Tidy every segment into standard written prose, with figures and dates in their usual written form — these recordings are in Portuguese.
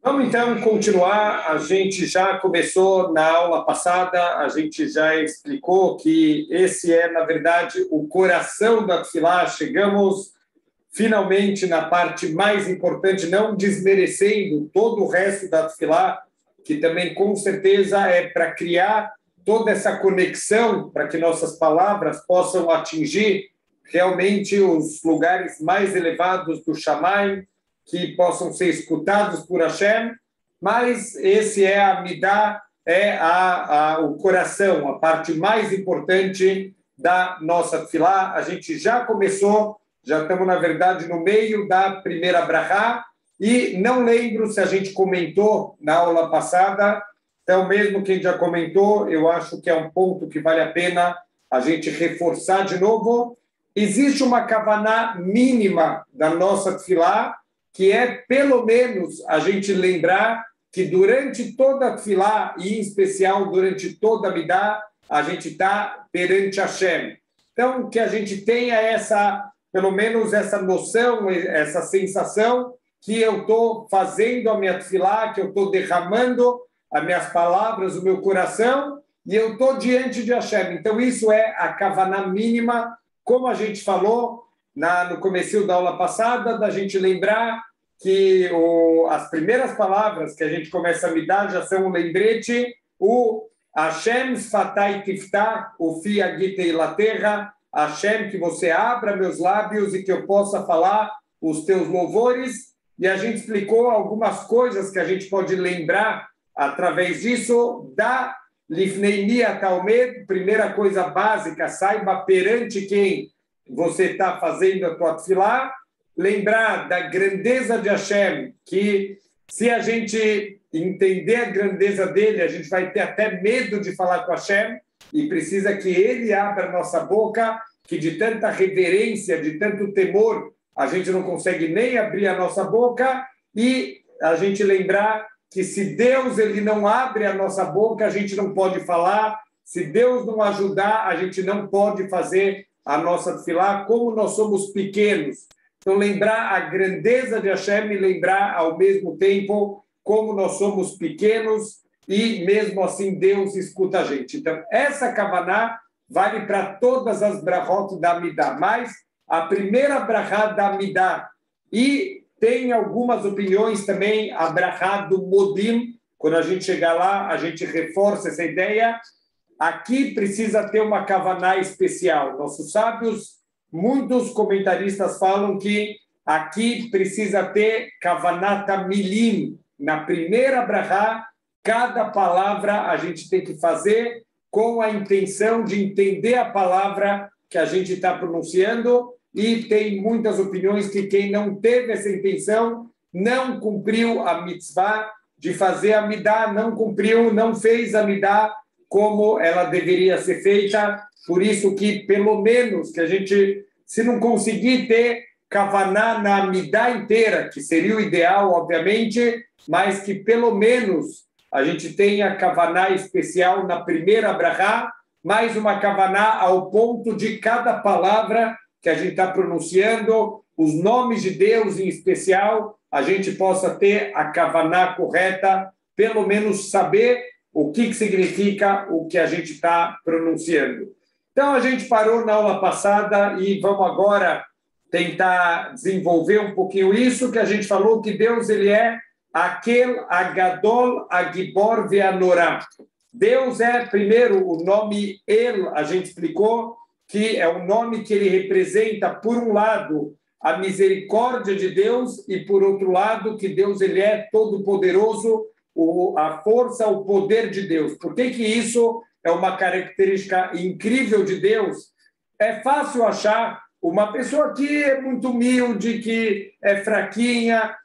Vamos então continuar. A gente já começou na aula passada, a gente já explicou que esse é, na verdade, o coração da Tefilá. Chegamos finalmente na parte mais importante, não desmerecendo todo o resto da Tefilá, que também com certeza é para criar toda essa conexão, para que nossas palavras possam atingir realmente os lugares mais elevados do Shammai, que possam ser escutados por Hashem, mas esse é a Midah, é o coração, a parte mais importante da nossa Tefilá. A gente já começou, já estamos, na verdade, no meio da primeira brachá, e não lembro se a gente comentou na aula passada, então, mesmo quem já comentou, eu acho que é um ponto que vale a pena a gente reforçar de novo. Existe uma kavaná mínima da nossa Tefilá, que é, pelo menos, a gente lembrar que durante toda a Tefilá, e em especial durante toda a Midah, a gente está perante Hashem. Então, que a gente tenha pelo menos essa noção, essa sensação que eu estou fazendo a minha Tefilá, que eu estou derramando as minhas palavras, o meu coração, e eu estou diante de Hashem. Então, isso é a kavaná mínima, como a gente falou no começo da aula passada, da gente lembrar que as primeiras palavras que a gente começa a me dar já são um lembrete, o Hashem Sfatai Tiftah, o Fi Agitei La Terra, Hashem, que você abra meus lábios e que eu possa falar os teus louvores. E a gente explicou algumas coisas que a gente pode lembrar através disso, da Lifnei Mi Talmed, primeira coisa básica, saiba perante quem você está fazendo a tua tefilá, lembrar da grandeza de Hashem, que se a gente entender a grandeza dele, a gente vai ter até medo de falar com Hashem, e precisa que ele abra a nossa boca, que de tanta reverência, de tanto temor, a gente não consegue nem abrir a nossa boca, e a gente lembrar que se Deus ele não abre a nossa boca, a gente não pode falar, se Deus não ajudar, a gente não pode fazer a nossa tefilá, como nós somos pequenos. Então, lembrar a grandeza de Hashem e lembrar, ao mesmo tempo, como nós somos pequenos e, mesmo assim, Deus escuta a gente. Então, essa kavaná vale para todas as brachot da Midah, mas a primeira brachá da Midah, e tem algumas opiniões também, a brachá do Modim, quando a gente chegar lá, a gente reforça essa ideia. Aqui precisa ter uma kavaná especial. Nossos sábios, muitos comentaristas falam que aqui precisa ter kavanata milim. Na primeira brachá, cada palavra a gente tem que fazer com a intenção de entender a palavra que a gente está pronunciando, e tem muitas opiniões que quem não teve essa intenção não cumpriu a mitzvah de fazer a midah, não cumpriu, não fez a midah como ela deveria ser feita. Por isso que, pelo menos, que a gente, se não conseguir ter kavaná na midah inteira, que seria o ideal, obviamente, mas que pelo menos a gente tenha kavaná especial na primeira brachá, mais uma kavaná ao ponto de cada palavra que a gente está pronunciando, os nomes de Deus em especial, a gente possa ter a kavaná correta, pelo menos saber o que significa o que a gente está pronunciando. Então, a gente parou na aula passada e vamos agora tentar desenvolver um pouquinho isso, que a gente falou que Deus ele é aquele Agadol, Agibor Veanorá. Deus é, primeiro, o nome El, a gente explicou, que é um nome que ele representa, por um lado, a misericórdia de Deus, e, por outro lado, que Deus ele é todo-poderoso, a força, o poder de Deus. Por que isso é uma característica incrível de Deus? É fácil achar uma pessoa que é muito humilde, que é fraquinha,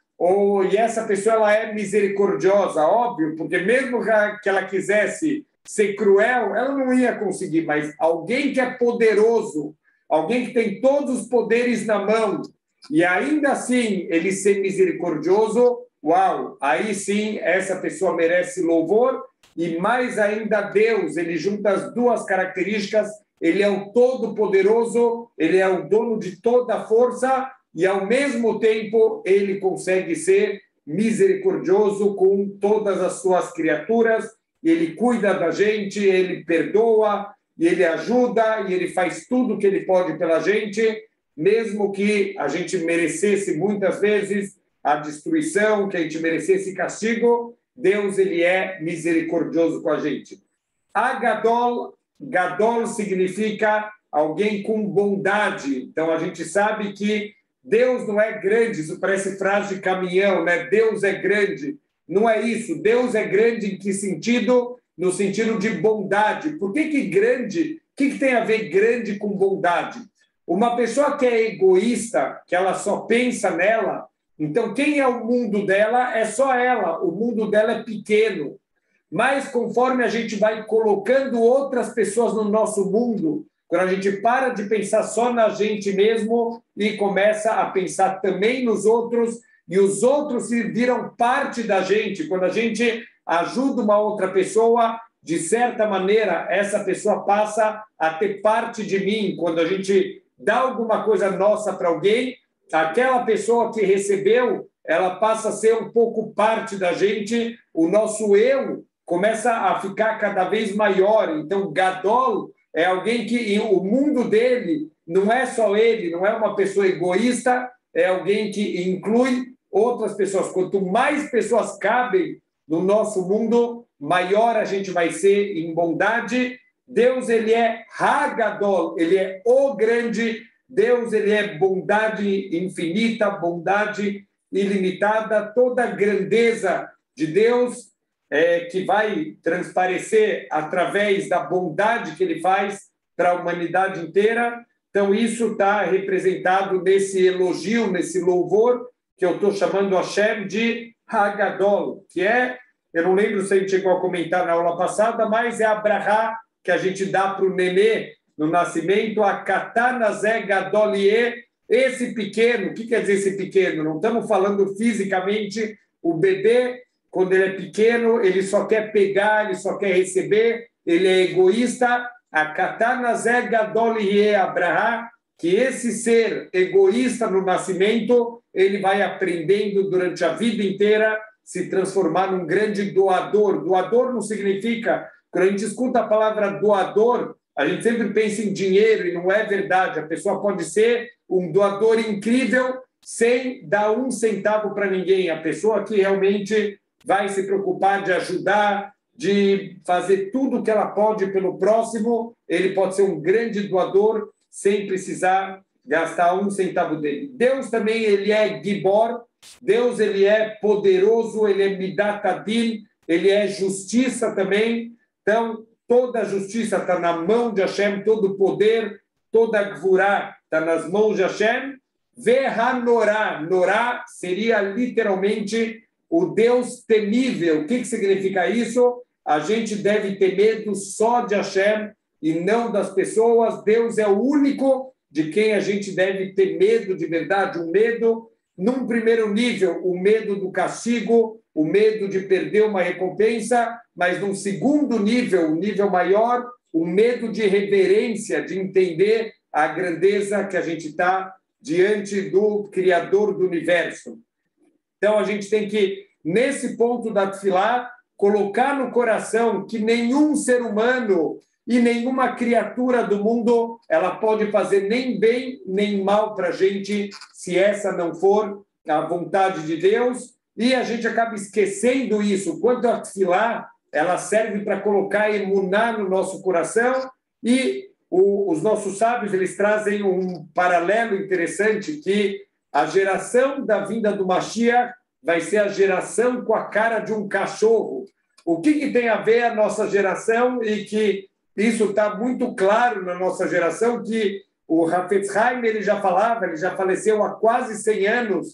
e essa pessoa ela é misericordiosa, óbvio, porque mesmo que ela quisesse ser cruel, ela não ia conseguir, mas alguém que é poderoso, alguém que tem todos os poderes na mão, e ainda assim ele ser misericordioso, uau, aí sim essa pessoa merece louvor, e mais ainda Deus, ele junta as duas características, ele é o todo-poderoso, ele é o dono de toda a força, e ao mesmo tempo ele consegue ser misericordioso com todas as suas criaturas, ele cuida da gente, ele perdoa, e ele ajuda, e ele faz tudo o que ele pode pela gente, mesmo que a gente merecesse muitas vezes a destruição, que a gente merecesse castigo, Deus ele é misericordioso com a gente. Agadol, Gadol significa alguém com bondade. Então a gente sabe que Deus não é grande, isso parece frase de caminhão, né? Deus é grande. Não é isso. Deus é grande em que sentido? No sentido de bondade. Por que grande? O que tem a ver grande com bondade? Uma pessoa que é egoísta, que ela só pensa nela, então quem é o mundo dela é só ela. O mundo dela é pequeno. Mas conforme a gente vai colocando outras pessoas no nosso mundo, quando a gente para de pensar só na gente mesmo e começa a pensar também nos outros, e os outros se viram parte da gente, quando a gente ajuda uma outra pessoa, de certa maneira, essa pessoa passa a ter parte de mim. Quando a gente dá alguma coisa nossa para alguém, aquela pessoa que recebeu, ela passa a ser um pouco parte da gente, o nosso eu começa a ficar cada vez maior. Então, Gadol é alguém que o mundo dele não é só ele, não é uma pessoa egoísta, é alguém que inclui outras pessoas. Quanto mais pessoas cabem no nosso mundo, maior a gente vai ser em bondade. Deus, ele é Hagadol, ele é o grande. Deus, ele é bondade infinita, bondade ilimitada. Toda a grandeza de Deus que vai transparecer através da bondade que ele faz para a humanidade inteira. Então, isso está representado nesse elogio, nesse louvor, que eu estou chamando Hashem de Hagadol, que é, eu não lembro se a gente chegou a comentar na aula passada, mas é a brahá que a gente dá para o nenê no nascimento, a Katanazé Gadolie, esse pequeno. O que quer dizer esse pequeno? Não estamos falando fisicamente, o bebê, quando ele é pequeno, ele só quer pegar, ele só quer receber, ele é egoísta. A Katanazé Gadolie Abrahá, que esse ser egoísta no nascimento, ele vai aprendendo durante a vida inteira se transformar num grande doador. Doador não significa, quando a gente escuta a palavra doador, a gente sempre pensa em dinheiro, e não é verdade. A pessoa pode ser um doador incrível sem dar um centavo para ninguém. A pessoa que realmente vai se preocupar de ajudar, de fazer tudo o que ela pode pelo próximo, ele pode ser um grande doador sem precisar gastar um centavo dele. Deus também, ele é Gibor. Deus, ele é poderoso, ele é Midat Adin, ele é justiça também. Então, toda a justiça está na mão de Hashem, todo o poder, toda a Gvurá está nas mãos de Hashem. Vehanorá, Norá seria literalmente o Deus temível. O que significa isso? A gente deve ter medo só de Hashem e não das pessoas. Deus é o único de quem a gente deve ter medo de verdade. O medo, num primeiro nível, o medo do castigo, o medo de perder uma recompensa, mas num segundo nível, o nível maior, o medo de reverência, de entender a grandeza que a gente está diante do Criador do Universo. Então, a gente tem que, nesse ponto da Tefilá, colocar no coração que nenhum ser humano e nenhuma criatura do mundo ela pode fazer nem bem nem mal para a gente, se essa não for a vontade de Deus. E a gente acaba esquecendo isso. Quanto a Tefilá, ela serve para colocar emuná no nosso coração. E os nossos sábios, eles trazem um paralelo interessante, que a geração da vinda do Mashiach vai ser a geração com a cara de um cachorro. O que tem a ver a nossa geração, e que isso está muito claro na nossa geração, que o Hafetz Haim, ele já falava, ele já faleceu há quase 100 anos.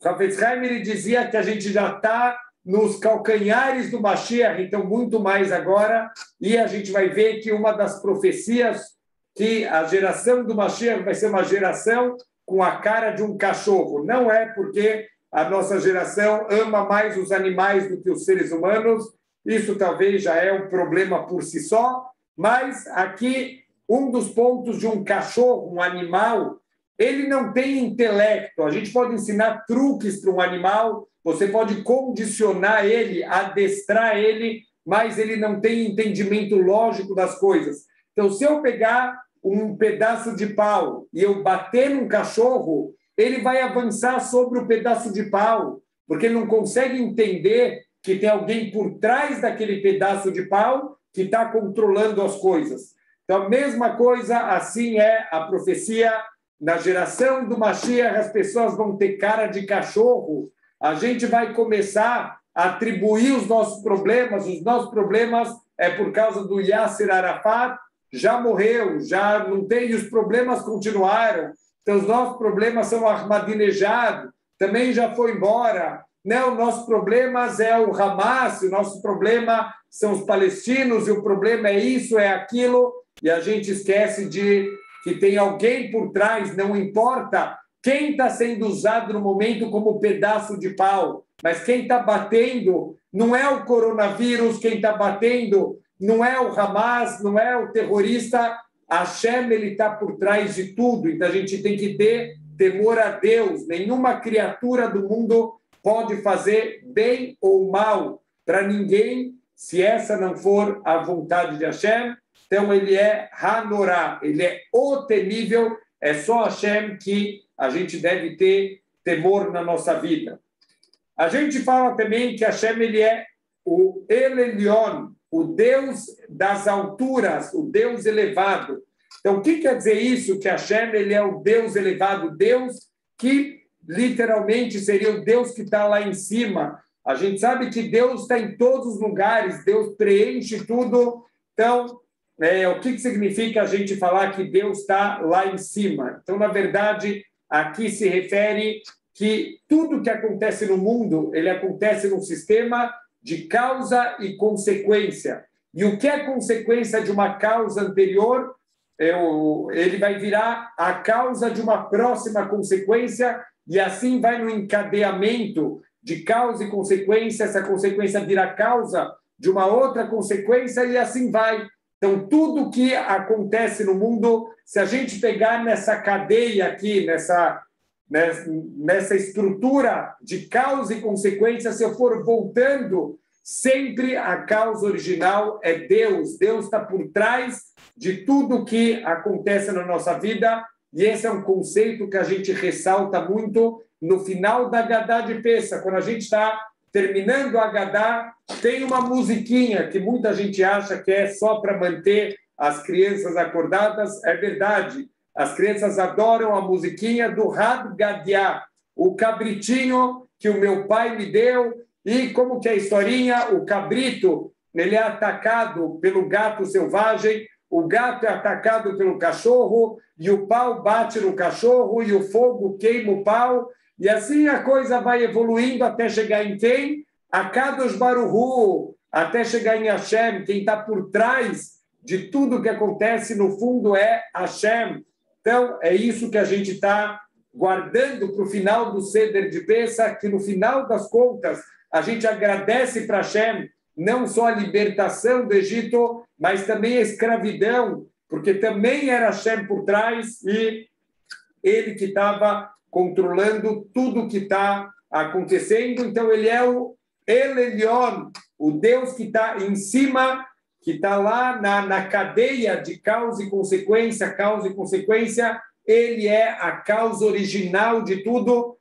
O Hafetz Haim, ele dizia que a gente já está nos calcanhares do Mashiach, então muito mais agora, e a gente vai ver que uma das profecias, que a geração do Mashiach vai ser uma geração com a cara de um cachorro. Não é porque a nossa geração ama mais os animais do que os seres humanos, isso talvez já é um problema por si só, mas aqui um dos pontos de um cachorro, um animal, ele não tem intelecto. A gente pode ensinar truques para um animal, você pode condicionar ele, adestrar ele, mas ele não tem entendimento lógico das coisas. Então, se eu pegar um pedaço de pau e eu bater num cachorro, ele vai avançar sobre o pedaço de pau, porque ele não consegue entender que tem alguém por trás daquele pedaço de pau que está controlando as coisas. Então, a mesma coisa, assim é a profecia. Na geração do Mashiach, as pessoas vão ter cara de cachorro. A gente vai começar a atribuir os nossos problemas é por causa do Yasser Arafat, já morreu, já não tem, e os problemas continuaram. Então, os nossos problemas são o Ahmadinejad, também já foi embora. Não, nossos problemas é o Hamas, o nosso problema são os palestinos, e o problema é isso, é aquilo, e a gente esquece de que tem alguém por trás, não importa quem está sendo usado no momento como pedaço de pau, mas quem está batendo não é o coronavírus, quem está batendo não é o Hamas, não é o terrorista, Hashem, ele está por trás de tudo, então a gente tem que ter temor a Deus, nenhuma criatura do mundo pode fazer bem ou mal para ninguém, se essa não for a vontade de Hashem. Então, ele é Hanorá, ele é o temível, é só Hashem que a gente deve ter temor na nossa vida. A gente fala também que Hashem, ele é o El Elyon, o Deus das alturas, o Deus elevado. Então, o que quer dizer isso? Que Hashem, ele é o Deus elevado, Deus que literalmente seria o Deus que está lá em cima. A gente sabe que Deus está em todos os lugares, Deus preenche tudo. Então, o que significa a gente falar que Deus está lá em cima? Então, na verdade, aqui se refere que tudo que acontece no mundo, ele acontece num sistema de causa e consequência. E o que é consequência de uma causa anterior, ele vai virar a causa de uma próxima consequência, e assim vai no encadeamento de causa e consequência, essa consequência vira causa de uma outra consequência, e assim vai. Então, tudo que acontece no mundo, se a gente pegar nessa cadeia aqui, nessa estrutura de causa e consequência, se eu for voltando, sempre a causa original é Deus. Deus está por trás de tudo que acontece na nossa vida, e esse é um conceito que a gente ressalta muito no final da Agadá de Pessah. Quando a gente está terminando a Agadá, tem uma musiquinha que muita gente acha que é só para manter as crianças acordadas. É verdade, as crianças adoram a musiquinha do Had Gadiá, o cabritinho que o meu pai me deu. E como que é a historinha? O cabrito, ele é atacado pelo gato selvagem, o gato é atacado pelo cachorro, e o pau bate no cachorro, e o fogo queima o pau, e assim a coisa vai evoluindo até chegar em quem? A Kadosh Baruch Hu, até chegar em Hashem. Quem está por trás de tudo que acontece, no fundo, é Hashem. Então, é isso que a gente está guardando para o final do Seder de Pessah, que no final das contas, a gente agradece para Hashem, não só a libertação do Egito, mas também a escravidão, porque também era Hashem por trás, e ele que estava controlando tudo que está acontecendo. Então, ele é o El Elyon, o Deus que está em cima, que está lá na cadeia de causa e consequência, ele é a causa original de tudo.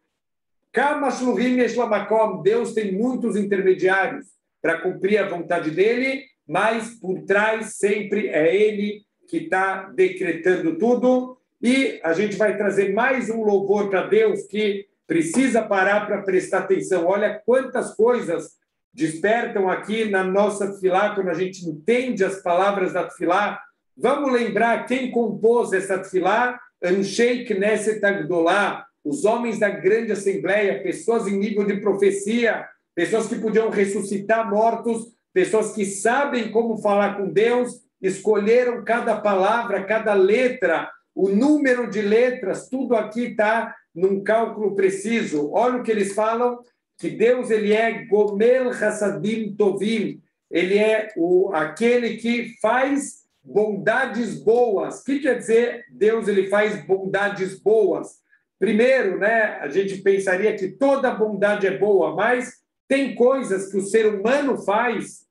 Deus tem muitos intermediários para cumprir a vontade dele, mas por trás sempre é ele que está decretando tudo. E a gente vai trazer mais um louvor para Deus que precisa parar para prestar atenção. Olha quantas coisas despertam aqui na nossa tefilá, quando a gente entende as palavras da tefilá. Vamos lembrar quem compôs essa tefilá? Anshei Knesset Agdolá, os homens da grande assembleia, pessoas em nível de profecia, pessoas que podiam ressuscitar mortos, pessoas que sabem como falar com Deus, escolheram cada palavra, cada letra, o número de letras, tudo aqui está num cálculo preciso. Olha o que eles falam, que Deus ele é Gomel Hassadim Tovim, ele é aquele que faz bondades boas. O que quer dizer Deus ele faz bondades boas? Primeiro, né, a gente pensaria que toda bondade é boa, mas tem coisas que o ser humano faz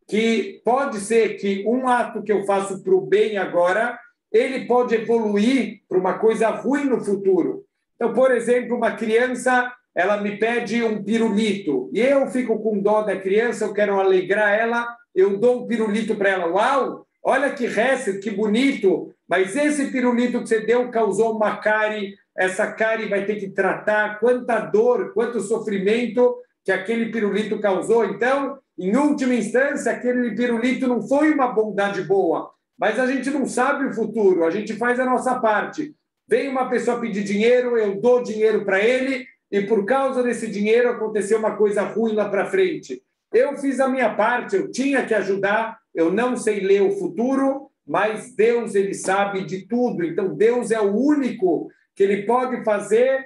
que pode ser que um ato que eu faço para o bem agora, ele pode evoluir para uma coisa ruim no futuro. Então, por exemplo, uma criança, ela me pede um pirulito, e eu fico com dó da criança, eu quero alegrar ela, eu dou um pirulito para ela. Uau, olha que resto, que bonito, mas esse pirulito que você deu causou uma cárie, essa cárie vai ter que tratar, quanta dor, quanto sofrimento que aquele pirulito causou. Então, em última instância, aquele pirulito não foi uma bondade boa, mas a gente não sabe o futuro, a gente faz a nossa parte. Vem uma pessoa pedir dinheiro, eu dou dinheiro para ele, e por causa desse dinheiro aconteceu uma coisa ruim lá para frente. Eu fiz a minha parte, eu tinha que ajudar, eu não sei ler o futuro, mas Deus ele sabe de tudo. Então, Deus é o único que ele pode fazer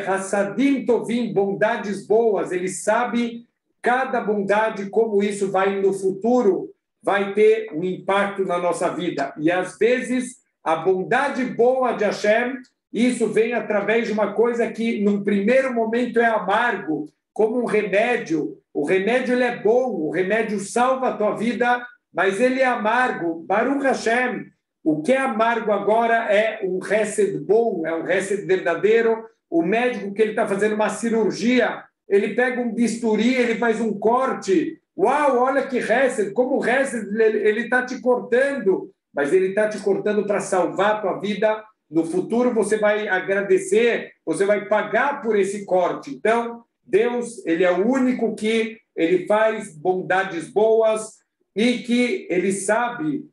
Hassadim Tovim, bondades boas. Ele sabe cada bondade, como isso vai no futuro, vai ter um impacto na nossa vida. E, às vezes, a bondade boa de Hashem, isso vem através de uma coisa que, num primeiro momento, é amargo, como um remédio. O remédio ele é bom, o remédio salva a tua vida, mas ele é amargo. Baruch Hashem, o que é amargo agora é um Hesed bom, é um Hesed verdadeiro. O médico que ele está fazendo uma cirurgia, ele pega um bisturi, ele faz um corte. Uau, olha que Hesed, como o Hesed ele está te cortando, mas ele está te cortando para salvar a tua vida. No futuro você vai agradecer, você vai pagar por esse corte. Então, Deus, ele é o único que ele faz bondades boas e que ele sabe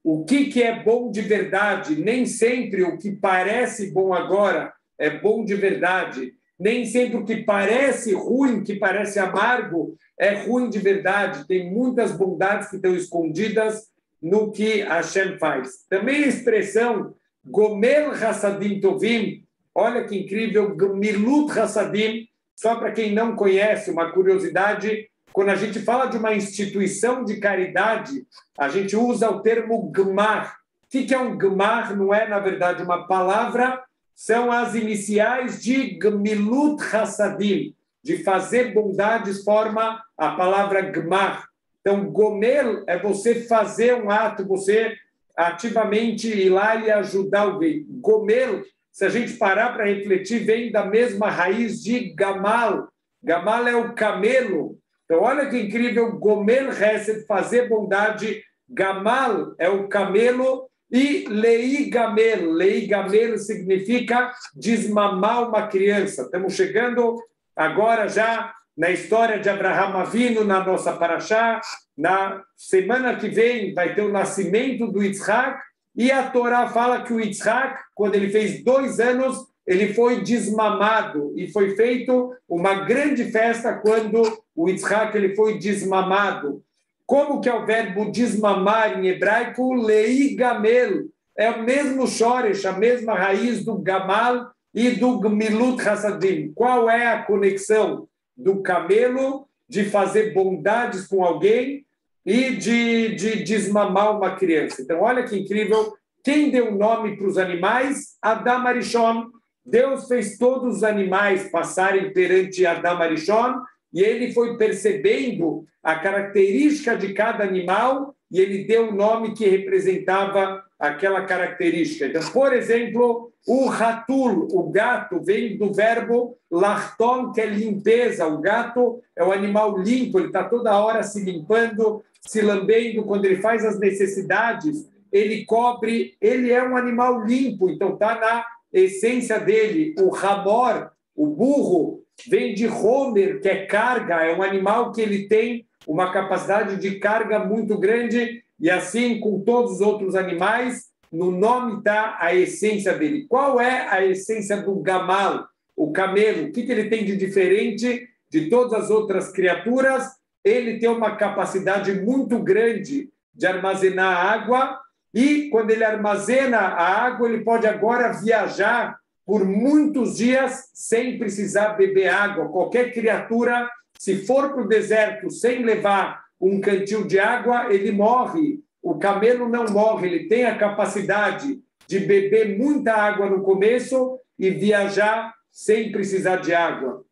o que é bom de verdade. Nem sempre o que parece bom agora é bom de verdade. Nem sempre o que parece ruim, que parece amargo, é ruim de verdade. Tem muitas bondades que estão escondidas no que Hashem faz. Também a expressão Gomel Hassadim Tovim, olha que incrível, Milut Hassadim, só para quem não conhece, uma curiosidade, quando a gente fala de uma instituição de caridade, a gente usa o termo Gmar. O que é um Gmar? Não é, na verdade, uma palavra, são as iniciais de Gmilut Hassadim, de fazer bondades, forma a palavra Gmar. Então, Gomel é você fazer um ato, você ativamente ir lá e ajudar alguém. Gomel, se a gente parar para refletir, vem da mesma raiz de Gamal. Gamal é o camelo. Então, olha que incrível, Gomel Hesed, fazer bondade. Gamal é o camelo e Lei Gamel. Lei Gamel significa desmamar uma criança. Estamos chegando agora já na história de Abraham Avinu, na nossa paraxá. Na semana que vem vai ter o nascimento do Yitzhak, e a Torá fala que o Yitzhak, quando ele fez 2 anos, ele foi desmamado, e foi feito uma grande festa quando o Yitzhak ele foi desmamado. Como que é o verbo desmamar em hebraico? Lei gamel. É o mesmo shoresh, a mesma raiz do gamal e do gmilut hassadim. Qual é a conexão do camelo de fazer bondades com alguém e de desmamar uma criança? Então, olha que incrível. Quem deu nome para os animais? Adam Arishon. Deus fez todos os animais passarem perante Adam Arishon e ele foi percebendo a característica de cada animal e ele deu o nome que representava aquela característica. Então, por exemplo, o ratul, o gato, vem do verbo larton, que é limpeza. O gato é um animal limpo, ele está toda hora se limpando, se lambendo. Quando ele faz as necessidades, ele cobre, ele é um animal limpo, então está na essência dele. O ramor, o burro, vem de homer, que é carga, é um animal que ele tem uma capacidade de carga muito grande, e assim com todos os outros animais, no nome está a essência dele. Qual é a essência do gamal, o camelo? O que ele tem de diferente de todas as outras criaturas? Ele tem uma capacidade muito grande de armazenar água, e quando ele armazena a água, ele pode agora viajar por muitos dias sem precisar beber água. Qualquer criatura, se for para o deserto sem levar um cantil de água, ele morre. o camelo não morre, ele tem a capacidade de beber muita água no começo e viajar sem precisar de água.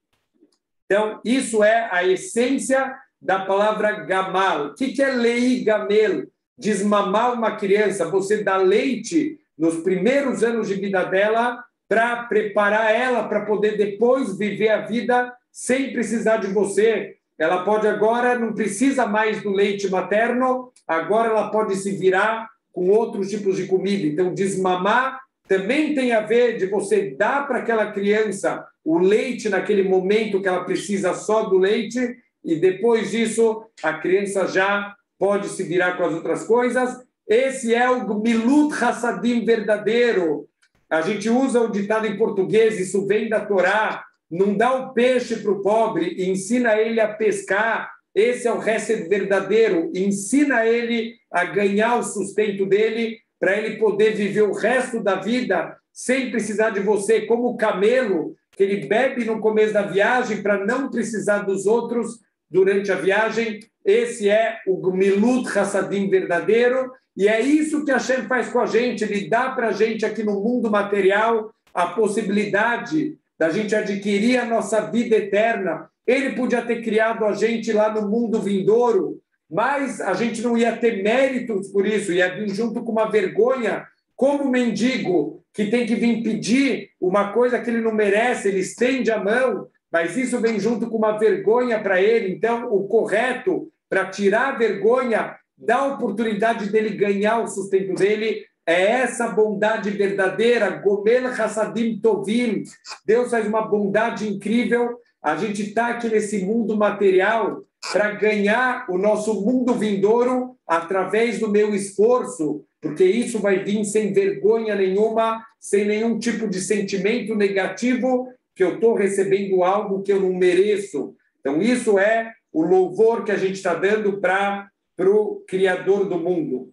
Então, isso é a essência da palavra gamal. O que é lei gamel? Desmamar uma criança, você dá leite nos primeiros anos de vida dela para preparar ela para poder depois viver a vida sem precisar de você. Ela pode agora, não precisa mais do leite materno, agora ela pode se virar com outros tipos de comida. Então, desmamar também tem a ver de você dar para aquela criança o leite naquele momento que ela precisa só do leite e depois disso a criança já pode se virar com as outras coisas. Esse é o Gmilut Hassadim verdadeiro. A gente usa o ditado em português, isso vem da Torá, não dá o peixe para o pobre e ensina ele a pescar. Esse é o Hesed verdadeiro, ensina ele a ganhar o sustento dele para ele poder viver o resto da vida sem precisar de você, como o camelo, que ele bebe no começo da viagem para não precisar dos outros durante a viagem. Esse é o Gmilut Hassadim verdadeiro, e é isso que Hashem faz com a gente. Ele dá para a gente aqui no mundo material a possibilidade da gente adquirir a nossa vida eterna. Ele podia ter criado a gente lá no mundo vindouro, mas a gente não ia ter méritos por isso, ia vir junto com uma vergonha, como o mendigo que tem que vir pedir uma coisa que ele não merece, ele estende a mão, mas isso vem junto com uma vergonha para ele. Então, o correto para tirar a vergonha, dar a oportunidade dele ganhar o sustento dele, é essa bondade verdadeira, Gomel Hassadim Tovim. Deus faz uma bondade incrível. A gente está aqui nesse mundo material para ganhar o nosso mundo vindouro através do meu esforço, porque isso vai vir sem vergonha nenhuma, sem nenhum tipo de sentimento negativo, que eu estou recebendo algo que eu não mereço. Então, isso é o louvor que a gente está dando para o Criador do mundo.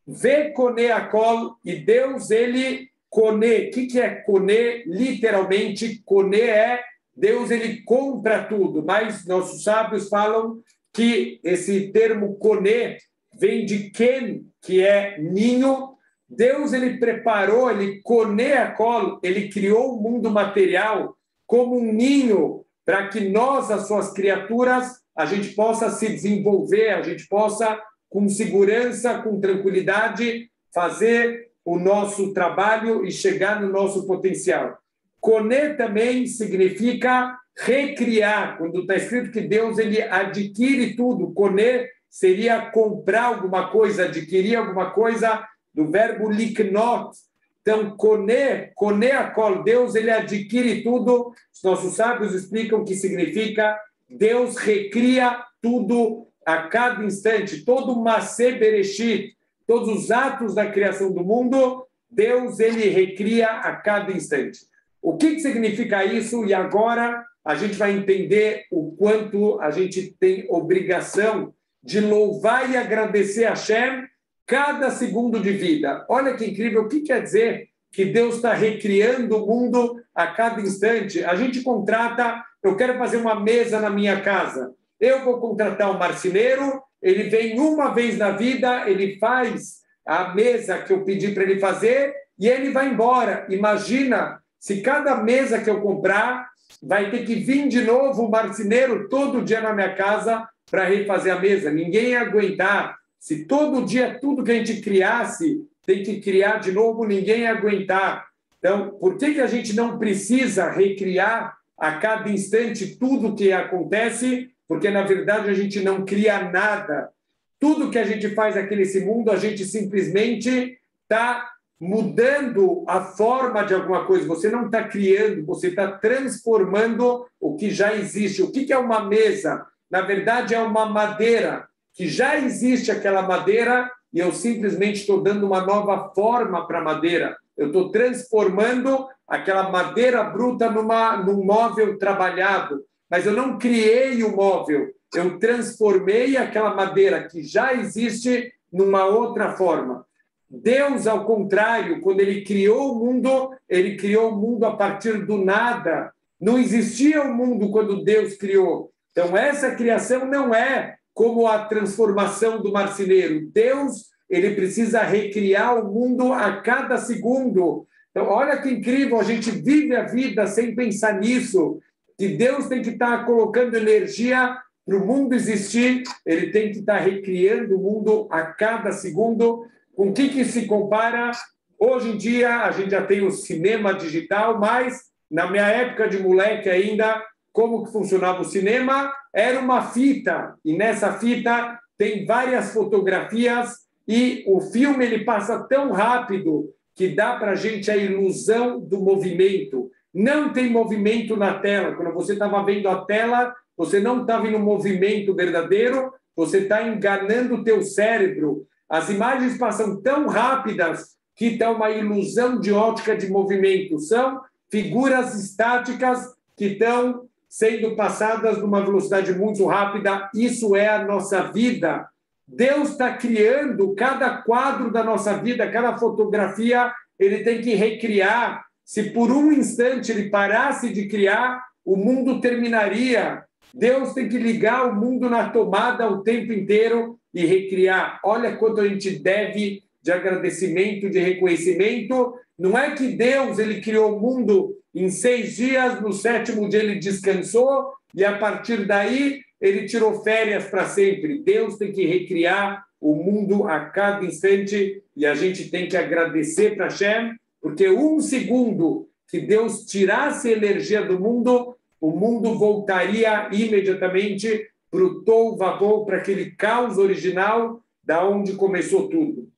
Vê Kone Akol, e Deus, ele Kone. O que é Kone? Literalmente, Kone é Deus, ele compra tudo, mas nossos sábios falam que esse termo Kone vem de Ken, que é ninho. Deus, ele preparou, ele Kone Akol, ele criou o mundo material como um ninho para que nós, as suas criaturas, a gente possa se desenvolver, a gente possa, com segurança, com tranquilidade, fazer o nosso trabalho e chegar no nosso potencial. Kone também significa recriar. Quando está escrito que Deus ele adquire tudo, Kone seria comprar alguma coisa, adquirir alguma coisa, do verbo liknot. Então, Kone Akol, Deus ele adquire tudo. Os nossos sábios explicam que significa Deus recria tudo a cada instante, todo o Maseh Bereshit, todos os atos da criação do mundo, Deus ele recria a cada instante. O que significa isso? E agora a gente vai entender o quanto a gente tem obrigação de louvar e agradecer a Hashem cada segundo de vida. Olha que incrível, o que quer dizer que Deus está recriando o mundo a cada instante? A gente contrata, eu quero fazer uma mesa na minha casa. Eu vou contratar um marceneiro, ele vem uma vez na vida, ele faz a mesa que eu pedi para ele fazer e ele vai embora. Imagina se cada mesa que eu comprar vai ter que vir de novo o marceneiro todo dia na minha casa para refazer a mesa. Ninguém ia aguentar. Se todo dia tudo que a gente criasse tem que criar de novo, ninguém ia aguentar. Então, por que a gente não precisa recriar a cada instante tudo que acontece? Porque, na verdade, a gente não cria nada. Tudo que a gente faz aqui nesse mundo, a gente simplesmente está mudando a forma de alguma coisa. Você não está criando, você está transformando o que já existe. O que é uma mesa? Na verdade, é uma madeira, que já existe aquela madeira e eu simplesmente estou dando uma nova forma para a madeira. Eu estou transformando aquela madeira bruta num móvel trabalhado. Mas eu não criei o móvel, eu transformei aquela madeira que já existe numa outra forma. Deus, ao contrário, quando ele criou o mundo a partir do nada. Não existia o mundo quando Deus criou. Então, essa criação não é como a transformação do marceneiro. Deus, ele precisa recriar o mundo a cada segundo. Então, olha que incrível, a gente vive a vida sem pensar nisso, que Deus tem que estar colocando energia para o mundo existir, ele tem que estar recriando o mundo a cada segundo. Com o que se compara? Hoje em dia, a gente já tem o cinema digital, mas na minha época de moleque ainda, como que funcionava o cinema? Era uma fita, e nessa fita tem várias fotografias, e o filme ele passa tão rápido que dá para a gente a ilusão do movimento. Não tem movimento na tela. Quando você estava vendo a tela, você não está vendo um movimento verdadeiro, você está enganando o teu cérebro. As imagens passam tão rápidas que dá uma ilusão de ótica de movimento. São figuras estáticas que estão sendo passadas numa velocidade muito rápida. Isso é a nossa vida. Deus está criando cada quadro da nossa vida, cada fotografia, ele tem que recriar. Se por um instante ele parasse de criar, o mundo terminaria. Deus tem que ligar o mundo na tomada o tempo inteiro e recriar. Olha quanto a gente deve de agradecimento, de reconhecimento. Não é que Deus ele criou o mundo em 6 dias, no 7º dia ele descansou e a partir daí ele tirou férias para sempre. Deus tem que recriar o mundo a cada instante e a gente tem que agradecer para Hashem, porque um segundo que Deus tirasse a energia do mundo, o mundo voltaria imediatamente para o Tohu Vavohu, para aquele caos original da onde começou tudo.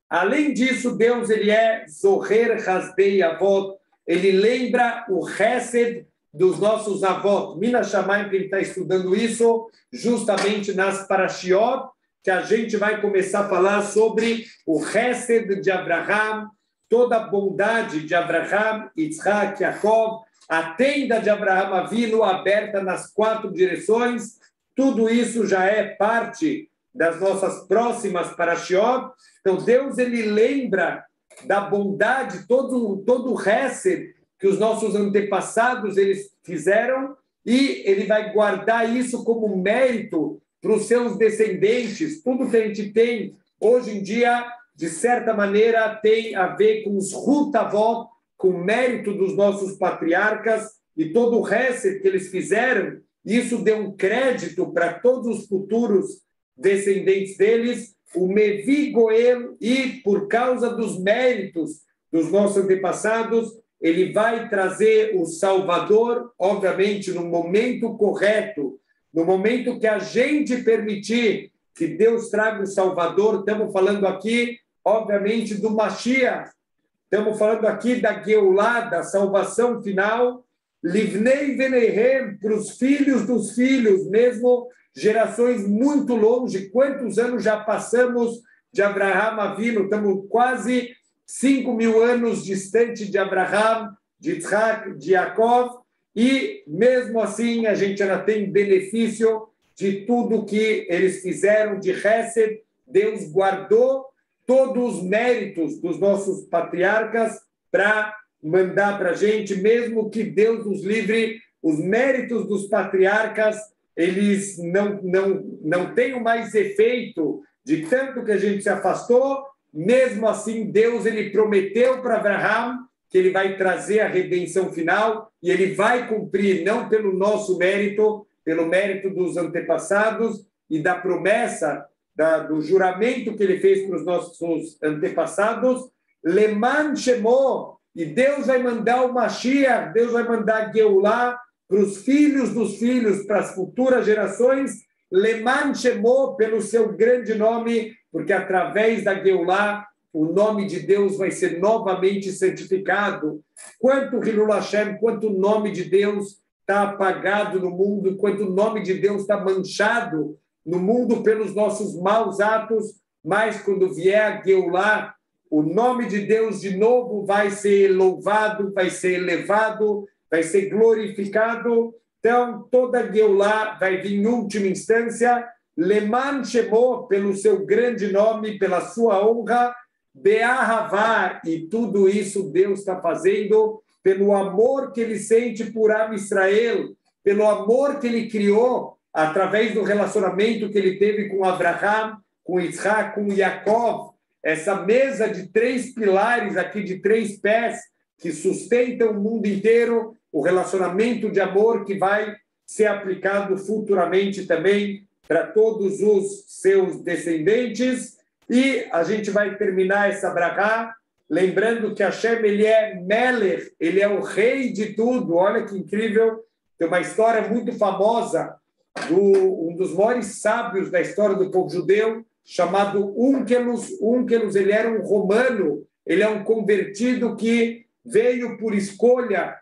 Além disso, Deus ele é Zoher Hasdei Avot, ele lembra o Hesed dos nossos avós. Mina Shamayim, que ele está estudando isso, justamente nas Parashiot, que a gente vai começar a falar sobre o Hesed de Abraham, toda a bondade de Abraham, Yitzhak, Yaakov, a tenda de Abraham Avinu aberta nas 4 direções, tudo isso já é parte das nossas próximas Parashiot. Então, Deus ele lembra da bondade, todo o Hesed que os nossos antepassados eles fizeram, e ele vai guardar isso como mérito para os seus descendentes. Tudo que a gente tem hoje em dia, de certa maneira, tem a ver com os Hutavot, com o mérito dos nossos patriarcas, e todo o Hesed que eles fizeram, isso deu um crédito para todos os futuros descendentes deles, o Mevi Goel, e por causa dos méritos dos nossos antepassados, ele vai trazer o Salvador, obviamente, no momento correto, no momento que a gente permitir que Deus traga o Salvador. Estamos falando aqui, obviamente, do Mashiach, estamos falando aqui da Geulah, da salvação final, Livnei Venehem, para os filhos dos filhos, mesmo gerações muito longe. Quantos anos já passamos de Abraham Avinu? Estamos quase 5.000 anos distante de Abraham, de Yitzhak, de Yaakov, e mesmo assim a gente ainda tem benefício de tudo que eles fizeram de Hesed. Deus guardou todos os méritos dos nossos patriarcas para mandar para a gente, mesmo que Deus nos livre, os méritos dos patriarcas, eles não tenham mais efeito de tanto que a gente se afastou. Mesmo assim, Deus ele prometeu para Abraham que ele vai trazer a redenção final e ele vai cumprir, não pelo nosso mérito, pelo mérito dos antepassados e da promessa, do juramento que ele fez para os nossos antepassados. Leman Shemo, e Deus vai mandar o Mashiach, Deus vai mandar a Geulah para os filhos dos filhos, para as futuras gerações. Leman Shemo, pelo seu grande nome, porque através da Geulah o nome de Deus vai ser novamente santificado. Quanto Hilul Hashem, quanto o nome de Deus está apagado no mundo, quanto o nome de Deus está manchado no mundo pelos nossos maus atos, mas quando vier a Geulah, o nome de Deus de novo vai ser louvado, vai ser elevado, vai ser glorificado. Então, toda a Geulah vai vir em última instância, Leman Shemo, pelo seu grande nome, pela sua honra, Be'ahavá, e tudo isso Deus está fazendo pelo amor que ele sente por Am Israel, pelo amor que ele criou através do relacionamento que ele teve com Abraham, com Isaac, com Yaakov, essa mesa de 3 pilares aqui, de 3 pés, que sustentam o mundo inteiro, o relacionamento de amor que vai ser aplicado futuramente também para todos os seus descendentes. E a gente vai terminar essa brachá, lembrando que Hashem, ele é Melech, ele é o rei de tudo. Olha que incrível, tem uma história muito famosa, um dos maiores sábios da história do povo judeu, chamado Onkelos. Onkelos, ele era um romano, ele é um convertido que veio por escolha,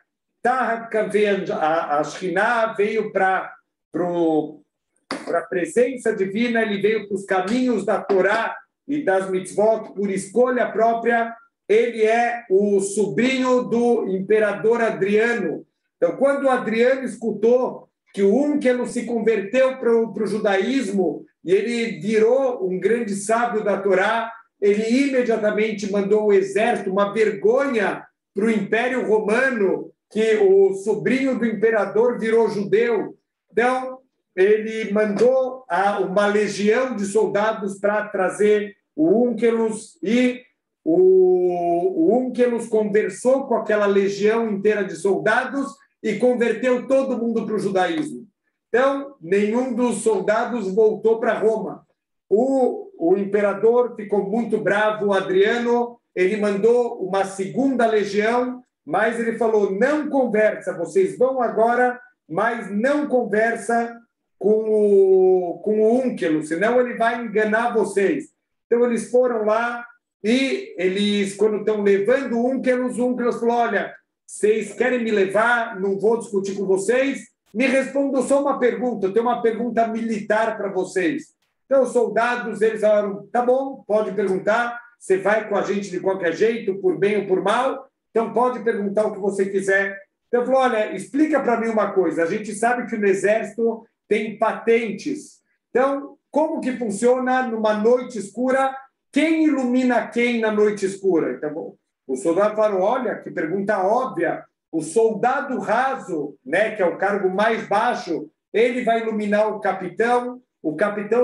a Shekhinah veio para a presença divina, ele veio para os caminhos da Torá e das mitzvot por escolha própria. Ele é o sobrinho do imperador Adriano. Então, quando o Adriano escutou que o Onkelos se converteu para o judaísmo e ele virou um grande sábio da Torá, ele imediatamente mandou o exército, uma vergonha para o Império Romano, que o sobrinho do imperador virou judeu. Então, ele mandou uma legião de soldados para trazer o Onkelos, e o Onkelos conversou com aquela legião inteira de soldados e converteu todo mundo para o judaísmo. Então, nenhum dos soldados voltou para Roma. O imperador ficou muito bravo, o Adriano, ele mandou uma segunda legião, mas ele falou, não conversa, vocês vão agora, mas não conversa com o Onkelos, senão ele vai enganar vocês. Então, eles foram lá e eles, quando estão levando o Onkelos falou, olha, vocês querem me levar, não vou discutir com vocês, me respondam só uma pergunta, eu tenho uma pergunta militar para vocês. Então, os soldados, eles falaram, tá bom, pode perguntar, você vai com a gente de qualquer jeito, por bem ou por mal, então pode perguntar o que você quiser. Então, falou, olha, explica para mim uma coisa, a gente sabe que no exército tem patentes. Então, como que funciona numa noite escura? Quem ilumina quem na noite escura? Então, o soldado falou, olha, que pergunta óbvia. O soldado raso, né, que é o cargo mais baixo, ele vai iluminar o capitão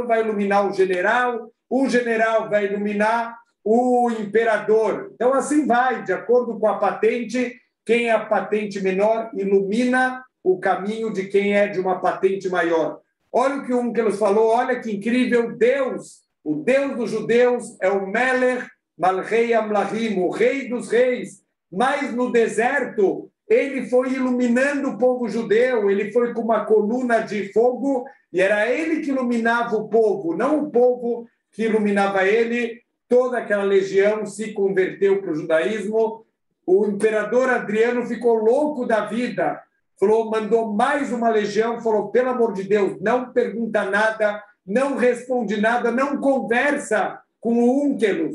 vai iluminar o general vai iluminar o imperador. Então, assim vai, de acordo com a patente, quem é a patente menor ilumina o caminho de quem é de uma patente maior. Olha o que o Onkelos falou, olha que incrível, Deus, o Deus dos judeus é o Melech Malchei Amlachim, o rei dos reis, mas no deserto ele foi iluminando o povo judeu, ele foi com uma coluna de fogo e era ele que iluminava o povo, não o povo que iluminava ele. Toda aquela legião se converteu para o judaísmo. O imperador Adriano ficou louco da vida, falou, mandou mais uma legião, falou, pelo amor de Deus, não pergunta nada, não responde nada, não conversa com o Onkelos.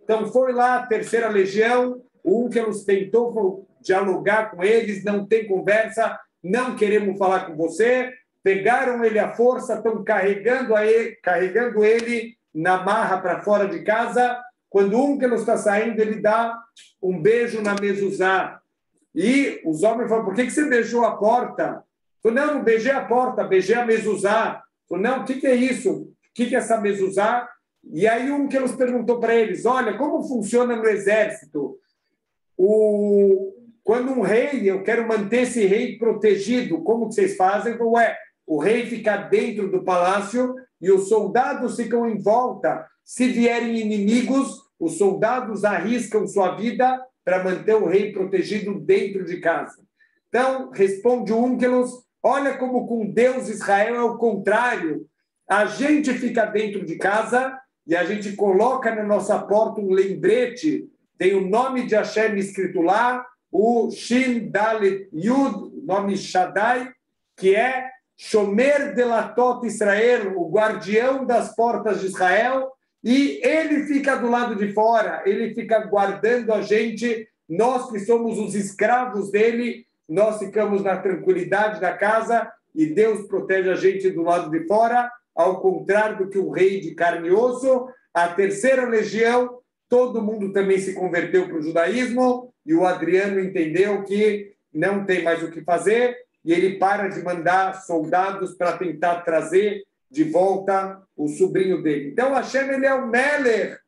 Então foi lá a terceira legião, o Onkelos tentou dialogar com eles, não tem conversa, não queremos falar com você. Pegaram ele à força, estão carregando ele na marra para fora de casa. Quando o Onkelos está saindo, ele dá um beijo na mezuzá. E os homens falam, por que você beijou a porta? Falou, não beijei a porta, beijei a mezuzá. Falou, não, o que é isso? O que é essa mezuzá? E aí o Onkelos perguntou para eles, olha, como funciona no exército? Quando um rei, eu quero manter esse rei protegido, como que vocês fazem? O rei fica dentro do palácio e os soldados ficam em volta. Se vierem inimigos, os soldados arriscam sua vida para manter o rei protegido dentro de casa. Então, responde o Onkelos, olha como com Deus Israel é o contrário. A gente fica dentro de casa e a gente coloca na nossa porta um lembrete, tem o nome de Hashem escrito lá, o Shin Dalet Yud, nome Shaddai, que é Shomer Delatot Israel, o guardião das portas de Israel, e ele fica do lado de fora, ele fica guardando a gente, nós que somos os escravos dele, nós ficamos na tranquilidade da casa e Deus protege a gente do lado de fora, ao contrário do que o rei de carne e osso. A terceira legião, todo mundo também se converteu para o judaísmo e o Adriano entendeu que não tem mais o que fazer e ele para de mandar soldados para tentar trazer de volta o sobrinho dele. Então, Hashem, ele é o Meler,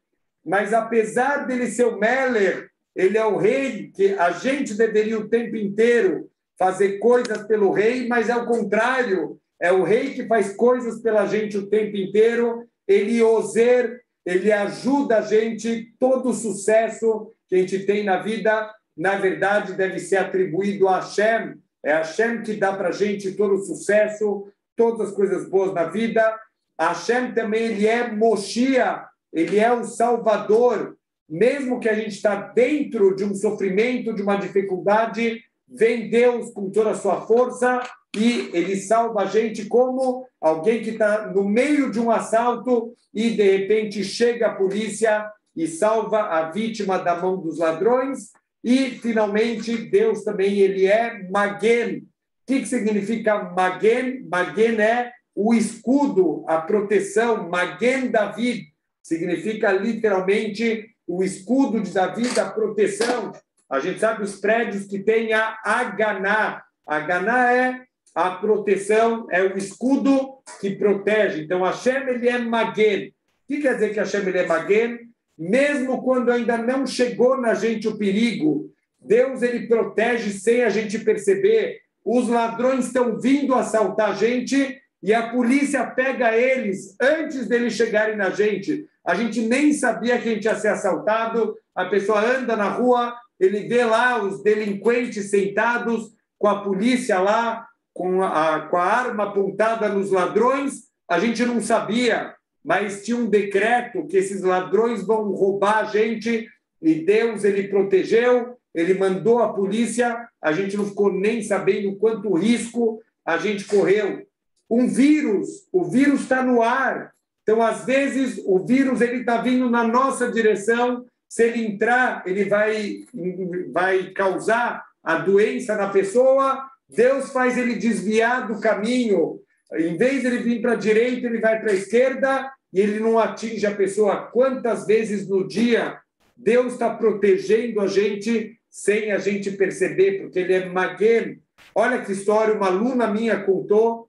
mas apesar dele ser o Meler, ele é o rei, que a gente deveria o tempo inteiro fazer coisas pelo rei, mas é o contrário, é o rei que faz coisas pela gente o tempo inteiro, ele oser, ele ajuda a gente, todo o sucesso que a gente tem na vida, na verdade, deve ser atribuído a Hashem, é Hashem que dá para a gente todo o sucesso, todas as coisas boas na vida. Hashem também, ele é Moshiach, ele é o Salvador, mesmo que a gente está dentro de um sofrimento, de uma dificuldade, vem Deus com toda a sua força e ele salva a gente como alguém que está no meio de um assalto e, de repente, chega a polícia e salva a vítima da mão dos ladrões. E, finalmente, Deus também, ele é Magen. O que significa Magen? Magen é o escudo, a proteção. Magen David significa, literalmente, o escudo de Davi, a proteção. A gente sabe os prédios que tem a Haganá. Haganá é a proteção, é o escudo que protege. Então, Hashem, ele é Magen. O que quer dizer que Hashem, ele é Magen? Mesmo quando ainda não chegou na gente o perigo, Deus, ele protege sem a gente perceber. Os ladrões estão vindo assaltar a gente e a polícia pega eles antes deles chegarem na gente. A gente nem sabia que a gente ia ser assaltado. A pessoa anda na rua, ele vê lá os delinquentes sentados com a polícia lá, com a arma apontada nos ladrões. A gente não sabia, mas tinha um decreto que esses ladrões vão roubar a gente e Deus, ele protegeu, ele mandou a polícia, a gente não ficou nem sabendo quanto risco a gente correu. Um vírus, o vírus está no ar, então, às vezes, o vírus está vindo na nossa direção, se ele entrar, ele vai causar a doença na pessoa, Deus faz ele desviar do caminho, em vez de ele vir para a direita, ele vai para a esquerda e ele não atinge a pessoa. Quantas vezes no dia Deus está protegendo a gente sem a gente perceber, porque ele é Magen. Olha que história, uma aluna minha contou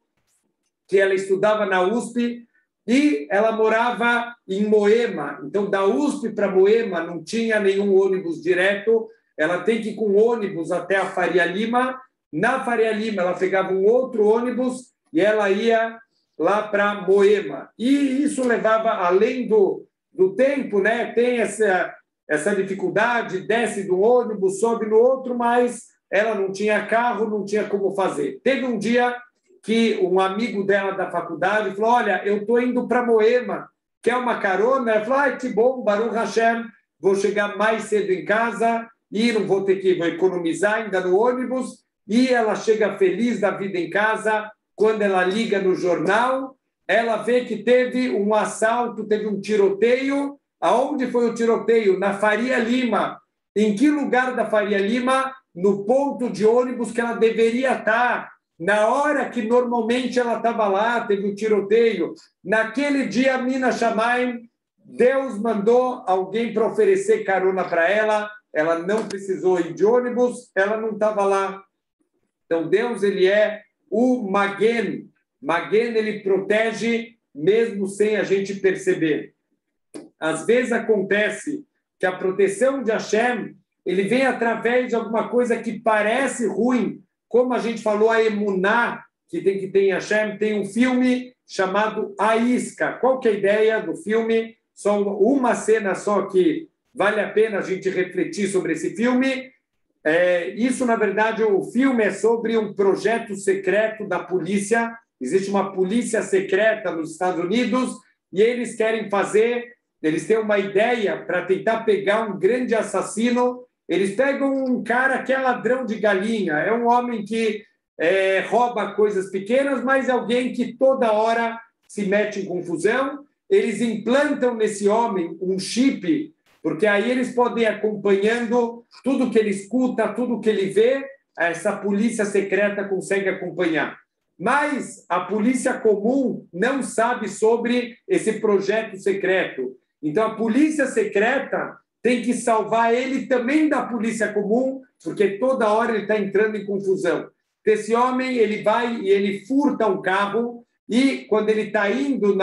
que ela estudava na USP e ela morava em Moema. Então, da USP para Moema não tinha nenhum ônibus direto, ela tem que ir com ônibus até a Faria Lima. Na Faria Lima, ela pegava um outro ônibus e ela ia lá para Moema. E isso levava, além do tempo, né? Tem essa dificuldade, desce do ônibus, sobe no outro, mas ela não tinha carro, não tinha como fazer. Teve um dia que um amigo dela da faculdade falou, olha, eu estou indo para Moema, quer uma carona? Ela falou, ai, que bom, Baruch Hashem, vou chegar mais cedo em casa e não vou economizar ainda no ônibus. E ela chega feliz da vida em casa. Quando ela liga no jornal, ela vê que teve um assalto, teve um tiroteio. Aonde foi o tiroteio? Na Faria Lima. Em que lugar da Faria Lima? No ponto de ônibus que ela deveria estar. Na hora que normalmente ela estava lá, teve o tiroteio. Naquele dia, Mina Shamayim, Deus mandou alguém para oferecer carona para ela. Ela não precisou ir de ônibus, ela não estava lá. Então, Deus, ele é o Magen. Magen, ele protege mesmo sem a gente perceber. Às vezes acontece que a proteção de Hashem, ele vem através de alguma coisa que parece ruim, como a gente falou, a Emuná, que tem em Hashem, tem um filme chamado A Isca. Qual que é a ideia do filme? Só uma cena só que vale a pena a gente refletir sobre esse filme. Isso, na verdade, o filme é sobre um projeto secreto da polícia. Existe uma polícia secreta nos Estados Unidos e eles querem eles têm uma ideia para tentar pegar um grande assassino. Eles pegam um cara que é ladrão de galinha, é um homem que rouba coisas pequenas, mas é alguém que toda hora se mete em confusão. Eles implantam nesse homem um chip, porque aí eles podem ir acompanhando tudo que ele escuta, tudo que ele vê, essa polícia secreta consegue acompanhar. Mas a polícia comum não sabe sobre esse projeto secreto. Então, a polícia secreta tem que salvar ele também da polícia comum, porque toda hora ele está entrando em confusão. Esse homem, ele vai e ele furta um carro, e quando ele está indo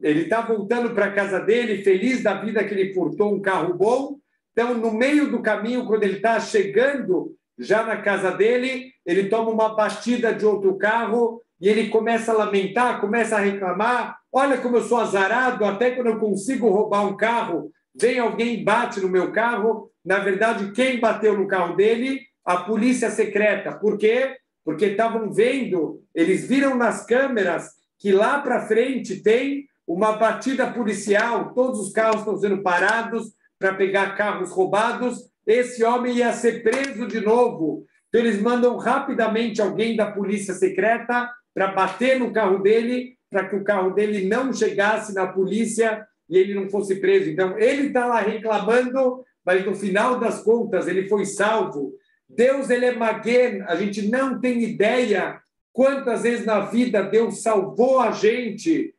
ele está voltando para a casa dele, feliz da vida que ele furtou um carro bom. Então, no meio do caminho, quando ele está chegando já na casa dele, ele toma uma batida de outro carro e ele começa a lamentar, começa a reclamar. Olha como eu sou azarado, até quando eu consigo roubar um carro, vem alguém e bate no meu carro. Na verdade, quem bateu no carro dele? A polícia secreta. Por quê? Porque estavam vendo, eles viram nas câmeras que lá para frente tem uma batida policial, todos os carros estão sendo parados para pegar carros roubados, esse homem ia ser preso de novo. Então, eles mandam rapidamente alguém da polícia secreta para bater no carro dele, para que o carro dele não chegasse na polícia e ele não fosse preso. Então, ele está lá reclamando, mas no final das contas, ele foi salvo. Deus, ele é Magen, a gente não tem ideia quantas vezes na vida Deus salvou a gente.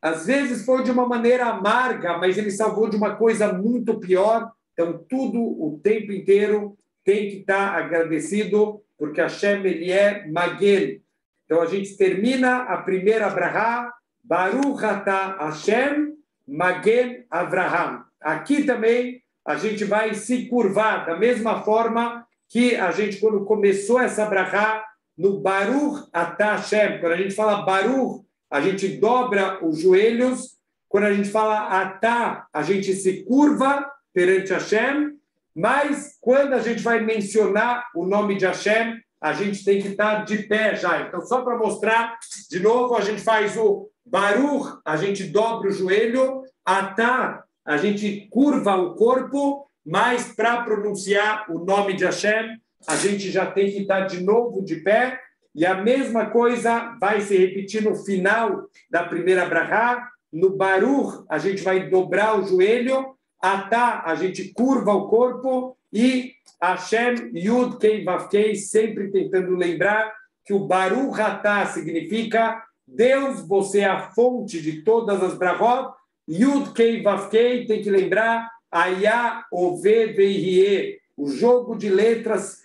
Às vezes foi de uma maneira amarga, mas ele salvou de uma coisa muito pior. Então, tudo, o tempo inteiro, tem que estar agradecido, porque Hashem, ele é Magen. Então, a gente termina a primeira brahá, Baruch atah Hashem, Magen Avraham. Aqui também, a gente vai se curvar, da mesma forma que a gente, quando começou essa brahá, no Baruch atah Hashem, quando a gente fala Baruch, a gente dobra os joelhos. Quando a gente fala atá, a gente se curva perante Hashem. Mas quando a gente vai mencionar o nome de Hashem, a gente tem que estar de pé já. Então, só para mostrar, de novo, a gente faz o Baruch, a gente dobra o joelho. Atá, a gente curva o corpo. Mas para pronunciar o nome de Hashem, a gente já tem que estar de novo de pé. E a mesma coisa vai se repetir no final da primeira brahá. No Baruch, a gente vai dobrar o joelho. Atá, a gente curva o corpo. E Hashem, Yud, Kei, Vav, Kei, sempre tentando lembrar que o Baruch Atá significa Deus, você é a fonte de todas as brahot. Yud, Kei, Vav, Kei, tem que lembrar Ayá, Ove, Veirie. O jogo de letras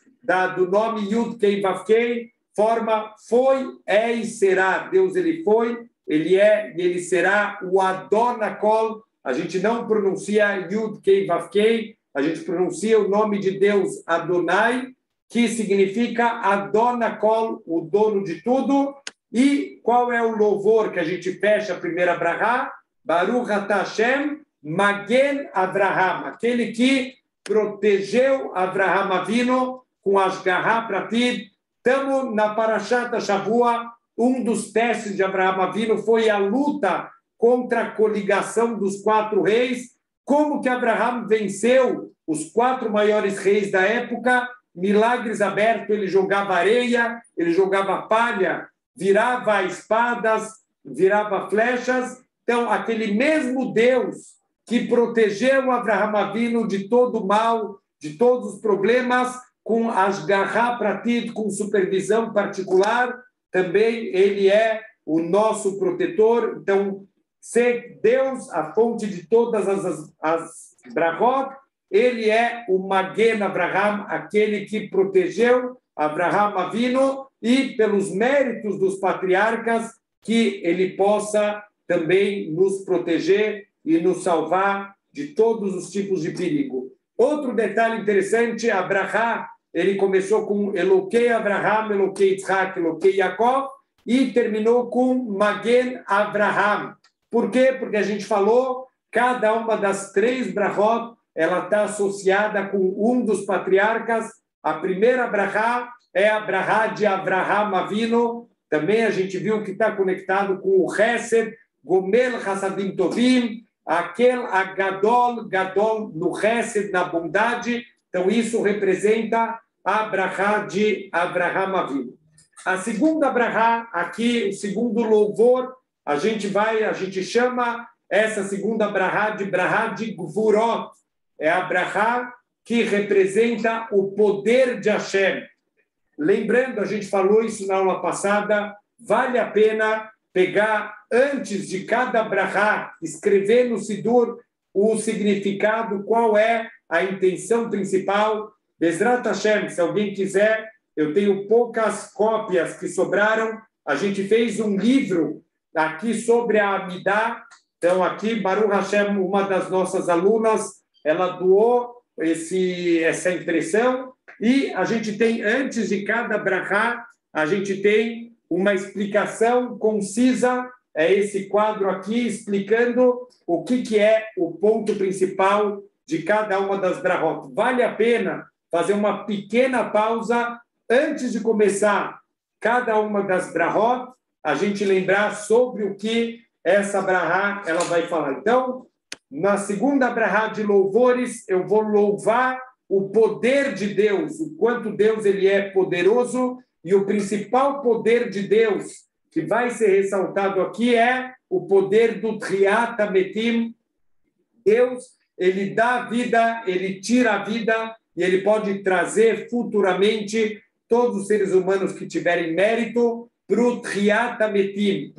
do nome Yud, Kei, Vav, Kei forma foi, é e será. Deus, ele foi, ele é e ele será. O Adonakol, a gente não pronuncia Yud, Kei, Vav, Kei, a gente pronuncia o nome de Deus Adonai, que significa Adonakol, o dono de tudo. E qual é o louvor que a gente fecha a primeira brahá? Baruch atah Hashem, Magen Avraham, aquele que protegeu Avraham Avinu com as garras para ti. Estamos na Parashat Shavua, um dos testes de Avraham Avinu foi a luta contra a coligação dos 4 reis. Como que Avraham venceu os 4 maiores reis da época? Milagres abertos, ele jogava areia, ele jogava palha, virava espadas, virava flechas. Então, aquele mesmo Deus que protegeu Avraham Avinu de todo o mal, de todos os problemas, com Ashgaha Pratit, com supervisão particular, também ele é o nosso protetor. Então, ser Deus, a fonte de todas as brahot, ele é o Magen Avraham, aquele que protegeu Avraham Avinu, e pelos méritos dos patriarcas, que ele possa também nos proteger e nos salvar de todos os tipos de perigo. Outro detalhe interessante, a brahá, ele começou com Elokei Avraham, Elokei Yitzhak, Elokei Yaakov, e terminou com Magen Avraham. Por quê? Porque a gente falou, cada uma das 3 brahot, ela está associada com um dos patriarcas. A primeira brahá é a brahá de Avraham Avinu. Também a gente viu que está conectado com o Chesed, Gomel Hasadim Tovim, aquele Gadol no Chesed, na bondade. Então, isso representa a brahá de Avraham Avinu. A segunda brahá, aqui, o segundo louvor, a gente chama essa segunda brahá de Gvurot. É a brahá que representa o poder de Hashem. Lembrando, a gente falou isso na aula passada, vale a pena pegar, antes de cada brahá, escrever no Sidur o significado, qual é a intenção principal. Bezrat Hashem, se alguém quiser, eu tenho poucas cópias que sobraram, a gente fez um livro aqui sobre a Amidah. Então, aqui, Baruch Hashem, uma das nossas alunas, ela doou essa impressão. E a gente tem, antes de cada brachá, a gente tem uma explicação concisa. É esse quadro aqui explicando o que é o ponto principal de cada uma das brachot. Vale a pena fazer uma pequena pausa antes de começar cada uma das brachot, a gente lembrar sobre o que essa brachá ela vai falar. Então, na segunda brachá de louvores, eu vou louvar o poder de Deus, o quanto Deus ele é poderoso, e o principal poder de Deus que vai ser ressaltado aqui é o poder do Triat HaMetim. Deus, ele dá a vida, ele tira a vida, e ele pode trazer futuramente todos os seres humanos que tiverem mérito para o Triat HaMetim,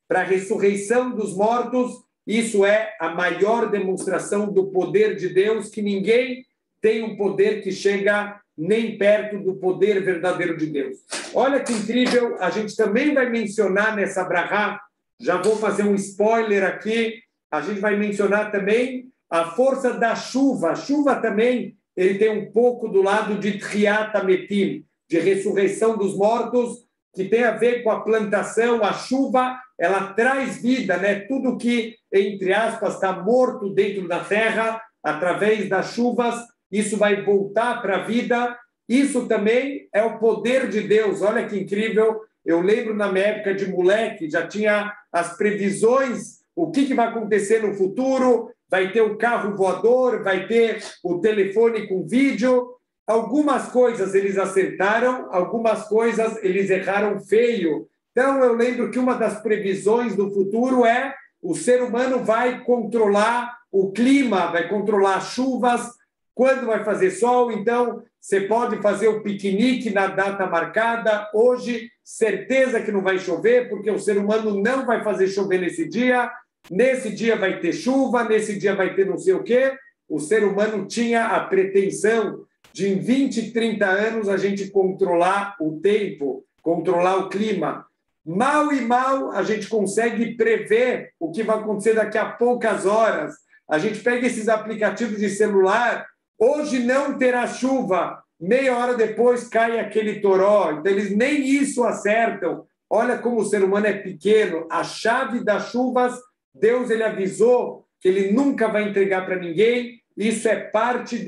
para a ressurreição dos mortos. Isso é a maior demonstração do poder de Deus, que ninguém tem um poder que chega nem perto do poder verdadeiro de Deus. Olha que incrível, a gente também vai mencionar nessa brachá, já vou fazer um spoiler aqui, a gente vai mencionar também a força da chuva. A chuva também, ele tem um pouco do lado de Triat HaMetim, de ressurreição dos mortos, que tem a ver com a plantação. A chuva, ela traz vida, né? Tudo que, entre aspas, está morto dentro da terra, através das chuvas, isso vai voltar para a vida. Isso também é o poder de Deus. Olha que incrível. Eu lembro na minha época de moleque, já tinha as previsões, o que vai acontecer no futuro, vai ter o carro voador, vai ter o telefone com vídeo. Algumas coisas eles acertaram, algumas coisas eles erraram feio. Então, eu lembro que uma das previsões do futuro é o ser humano vai controlar o clima, vai controlar as chuvas, quando vai fazer sol. Então, você pode fazer o piquenique na data marcada. Hoje, certeza que não vai chover, porque o ser humano não vai fazer chover nesse dia. Nesse dia vai ter chuva, nesse dia vai ter não sei o quê. O ser humano tinha a pretensão de, em 20, 30 anos, a gente controlar o tempo, controlar o clima. Mal e mal, a gente consegue prever o que vai acontecer daqui a poucas horas. A gente pega esses aplicativos de celular, hoje não terá chuva, meia hora depois cai aquele toró. Então, eles nem isso acertam. Olha como o ser humano é pequeno. A chave das chuvas, Deus ele avisou que ele nunca vai entregar para ninguém. Isso é parte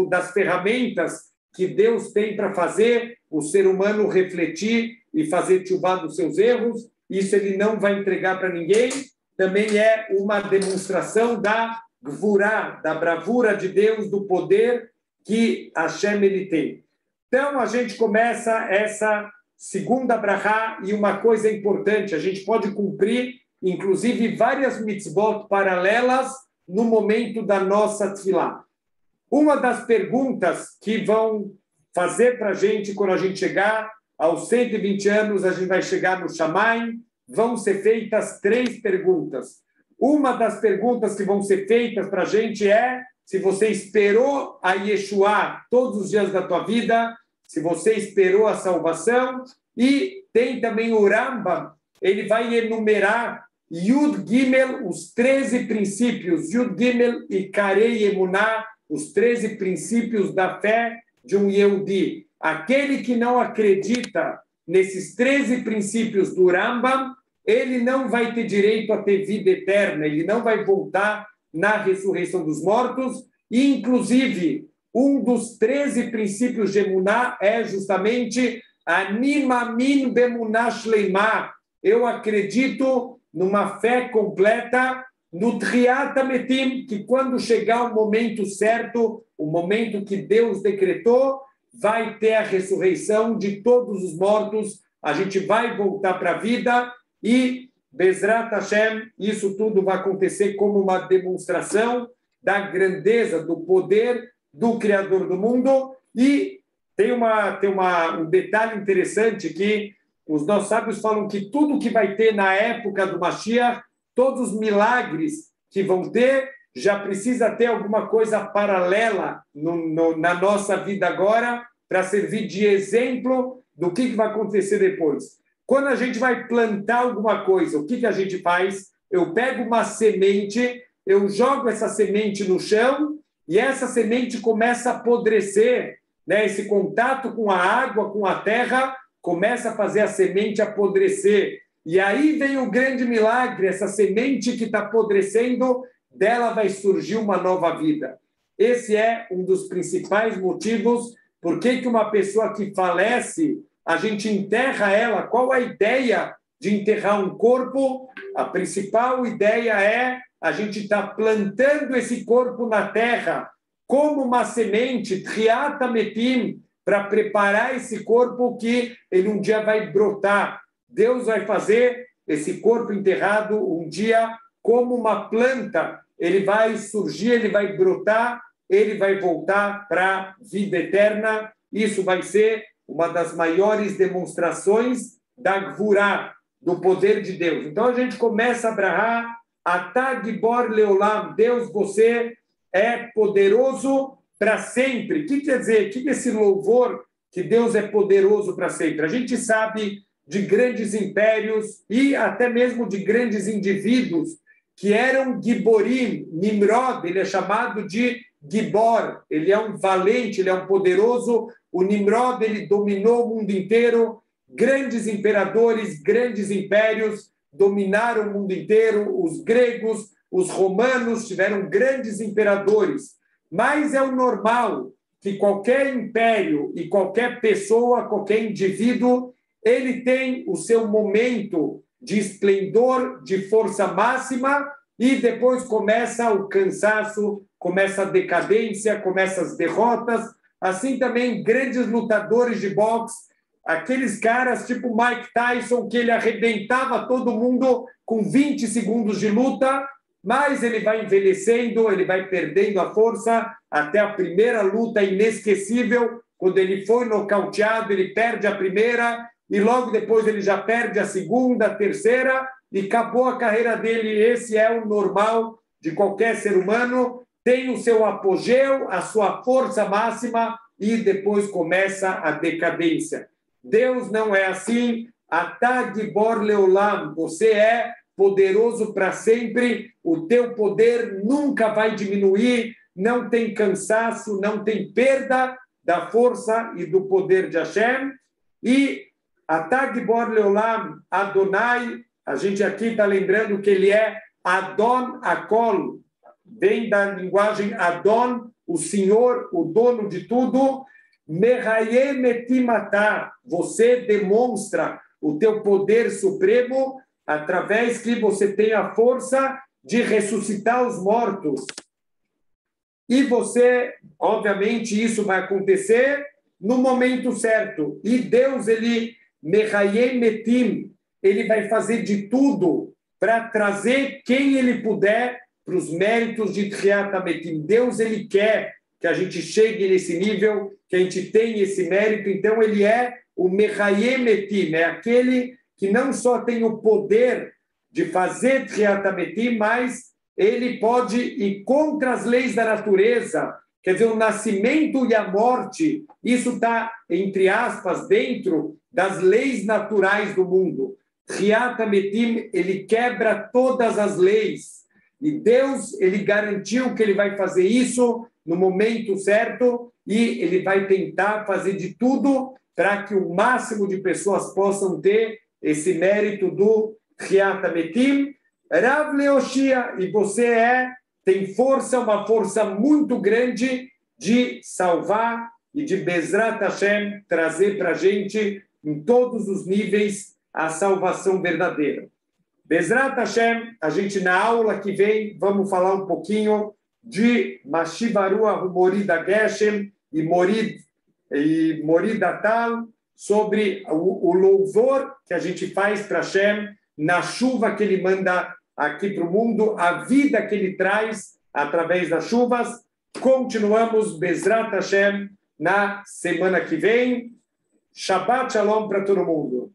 das ferramentas que Deus tem para fazer o ser humano refletir e fazer tchuvá dos seus erros. Isso ele não vai entregar para ninguém. Também é uma demonstração da gvurá, da bravura de Deus, do poder que Hashem ele tem. Então, a gente começa essa segunda brachá, e uma coisa importante, a gente pode cumprir, inclusive, várias mitzvot paralelas no momento da nossa tefilá. Uma das perguntas que vão fazer para a gente quando a gente chegar aos 120 anos, a gente vai chegar no Shamayim, vão ser feitas 3 perguntas. Uma das perguntas que vão ser feitas para a gente é se você esperou a Yeshua todos os dias da tua vida, se você esperou a salvação. E tem também o Rambam, ele vai enumerar Yud Gimel, os 13 princípios, Yud Gimel e Karei Emuná, os 13 princípios da fé de um Yehudi. Aquele que não acredita nesses 13 princípios do Rambam, ele não vai ter direito a ter vida eterna, ele não vai voltar na ressurreição dos mortos. E, inclusive, um dos 13 princípios de Emuná é justamente Ani Mamin Bemuná Shleimá. Eu acredito numa fé completa, no Triat HaMetim, que quando chegar o momento certo, o momento que Deus decretou, vai ter a ressurreição de todos os mortos, a gente vai voltar para a vida. E, Bezrat Hashem, isso tudo vai acontecer como uma demonstração da grandeza, do poder do Criador do mundo. E tem um detalhe interessante que os nossos sábios falam que tudo que vai ter na época do Mashiach, todos os milagres que vão ter, já precisa ter alguma coisa paralela na nossa vida agora, para servir de exemplo do que vai acontecer depois. Quando a gente vai plantar alguma coisa, o que a gente faz? Eu pego uma semente, eu jogo essa semente no chão e essa semente começa a apodrecer, né? Esse contato com a água, com a terra, começa a fazer a semente apodrecer. E aí vem o grande milagre, essa semente que está apodrecendo, dela vai surgir uma nova vida. Esse é um dos principais motivos por que uma pessoa que falece, a gente enterra ela. Qual a ideia de enterrar um corpo? A principal ideia é a gente estar plantando esse corpo na terra como uma semente, triata metim, para preparar esse corpo que ele um dia vai brotar. Deus vai fazer esse corpo enterrado um dia como uma planta. Ele vai surgir, ele vai brotar, ele vai voltar para a vida eterna. Isso vai ser uma das maiores demonstrações da Gvurá, do poder de Deus. Então a gente começa a brahar, Atá Gibor Leolam, Deus, você é poderoso para sempre. O que quer dizer? O que é esse louvor que Deus é poderoso para sempre? A gente sabe de grandes impérios e até mesmo de grandes indivíduos que eram Giborim. Nimrod, ele é chamado de Gibor, ele é um valente, ele é um poderoso. O Nimrod, ele dominou o mundo inteiro. Grandes imperadores, grandes impérios dominaram o mundo inteiro. Os gregos, os romanos tiveram grandes imperadores. Mas é o normal que qualquer império e qualquer pessoa, qualquer indivíduo, ele tem o seu momento de esplendor, de força máxima, e depois começa o cansaço, começa a decadência, começa as derrotas. Assim também grandes lutadores de boxe, aqueles caras tipo Mike Tyson, que ele arrebentava todo mundo com 20 segundos de luta, mas ele vai envelhecendo, ele vai perdendo a força, até a primeira luta inesquecível, quando ele foi nocauteado, ele perde a primeira, e logo depois ele já perde a segunda, a terceira, e acabou a carreira dele. Esse é o normal de qualquer ser humano, tem o seu apogeu, a sua força máxima, e depois começa a decadência. Deus não é assim. Atá Gibor Leolam, você é poderoso para sempre, o teu poder nunca vai diminuir, não tem cansaço, não tem perda da força e do poder de Hashem. E Atá Gibor Leolam, Adonai, a gente aqui está lembrando que ele é Adon Akol, vem da linguagem Adon, o Senhor, o dono de tudo. Meraye Metimata, você demonstra o teu poder supremo através que você tem a força de ressuscitar os mortos. E você, obviamente, isso vai acontecer no momento certo. E Deus, ele, Meraye Metim, ele vai fazer de tudo para trazer quem ele puder para os méritos de Triata Metim. Deus, ele quer que a gente chegue nesse nível, que a gente tenha esse mérito. Então, ele é o Meraye Metim, é aquele que não só tem o poder de fazer Triata Metim, mas ele pode ir contra as leis da natureza. Quer dizer, o nascimento e a morte, isso está, entre aspas, dentro das leis naturais do mundo. Triata Metim, ele quebra todas as leis. E Deus, ele garantiu que ele vai fazer isso no momento certo e ele vai tentar fazer de tudo para que o máximo de pessoas possam ter esse mérito do Triata Metim. Rav Leoshia, e você tem força, uma força muito grande de salvar e de Bezrat Hashem trazer para a gente, em todos os níveis, a salvação verdadeira. Bezrat Hashem, a gente na aula que vem, vamos falar um pouquinho de Mashivaru Morid Geshem e Morid Atal, sobre o louvor que a gente faz para Hashem, na chuva que ele manda aqui para o mundo, a vida que ele traz através das chuvas. Continuamos Bezrat Hashem na semana que vem. Shabbat Shalom para todo mundo.